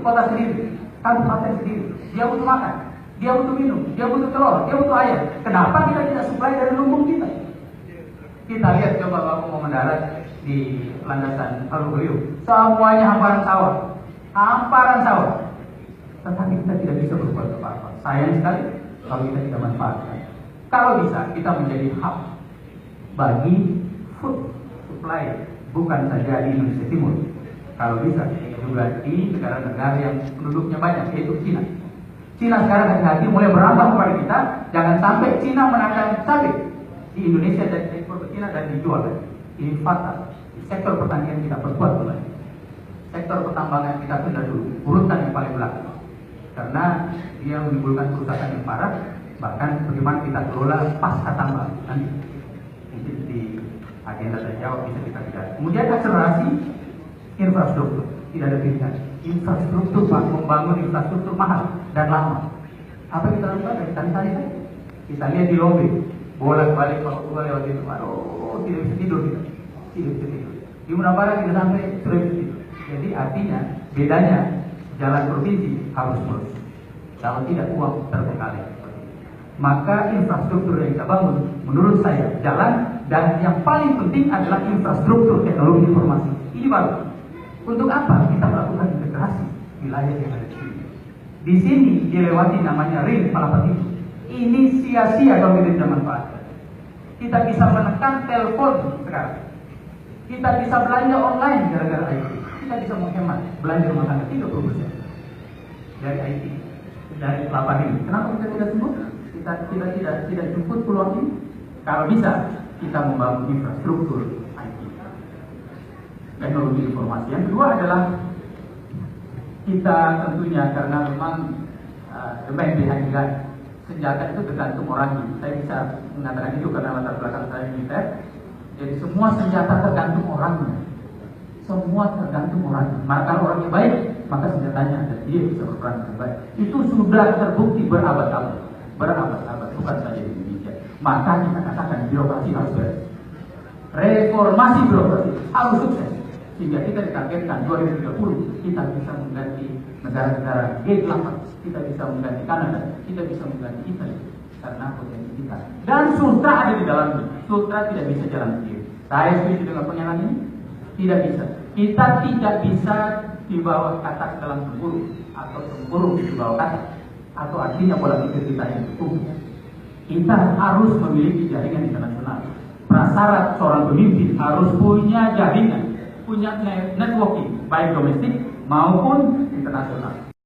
kota sendiri, kabupaten sendiri. Dia butuh makan, dia butuh minum, dia butuh telur, dia butuh ayam. Kenapa kita tidak supply dari lumbung kita? Kita lihat coba kalau mau mendarat di landasan Alugoliu, semuanya hamparan sawah, tetapi kita tidak bisa berbuat apa-apa. Sayang sekali kalau kita tidak manfaatkan. Kalau bisa kita menjadi hub bagi food supply, bukan saja di Indonesia Timur. Kalau bisa juga di negara-negara yang penduduknya banyak, yaitu Cina. Cina sekarang hati-hati mulai berambah kepada kita. Jangan sampai Cina menanam sawit di Indonesia dan ekspor ke Cina dan dijual. Ini fatal. Di sektor pertanian kita perkuat kembali. Sektor pertambangan kita tunda dulu, urutan yang paling belakang. Karena dia menimbulkan kerusakan yang parah. Bahkan bagaimana kita kelola pasca tambang nanti. Mungkin di agenda saya jawab bisa kita lihat. Kemudian akselerasi infrastruktur. Tidak ada pilihan. Infrastruktur, Pak, membangun infrastruktur mahal dan lama. Apa yang kita lakukan? Kita cari. Kita lihat di lobby, bolak-balik kalau keluar lewat itu, aduh, tidak bisa tidur kita. Tidak bisa tidur. Di Munabara kita sampai sudah bisa tidur. Jadi artinya bedanya jalan provinsi harus terus. Kalau tidak uang terbengkalai. Maka infrastruktur yang kita bangun, menurut saya jalan, dan yang paling penting adalah infrastruktur teknologi informasi. Ini baru. Untuk apa kita melakukan integrasi wilayah yang ada di sini? Di sini dilewati namanya ring Palapa Titu. Ini sia-sia kalau kita tidak manfaatkan. Kita bisa menekan telepon sekarang. Kita bisa belanja online gara-gara IT. Kita bisa menghemat belanja rumah tangga 30% dari IT, dari kelapa ini. Kenapa kita tidak sebut? Kita tidak jemput peluang ini. Kalau bisa, kita membangun infrastruktur IT, teknologi informasi. Yang kedua adalah kita tentunya karena memang BNPH juga senjata itu tergantung orangnya. Saya bisa mengatakan itu karena latar belakang saya militer. Jadi semua senjata tergantung orangnya. Semua tergantung orangnya. Maka kalau orangnya baik, maka senjatanya ada. Dia bisa berperan dengan baik. Itu sudah terbukti berabad-abad, bukan saja di Indonesia. Maka kita katakan birokrasi harus beres. Reformasi birokrasi harus sukses. Sehingga kita ditargetkan 2030 kita bisa mengganti negara-negara G8, kita bisa mengganti Kanada, kita bisa mengganti Italia karena potensi kita. Dan sutra ada di dalamnya. Sutra tidak bisa jalan sendiri. Saya setuju dengan pernyataan ini. Tidak bisa. Kita tidak bisa di bawah katak dalam tempurung atau tempurung di bawah katak. Atau artinya pola pikir kita yang cukup. Kita harus memiliki jaringan internasional. Prasyarat seorang pemimpin harus punya jaringan, punya networking baik domestik maupun internasional.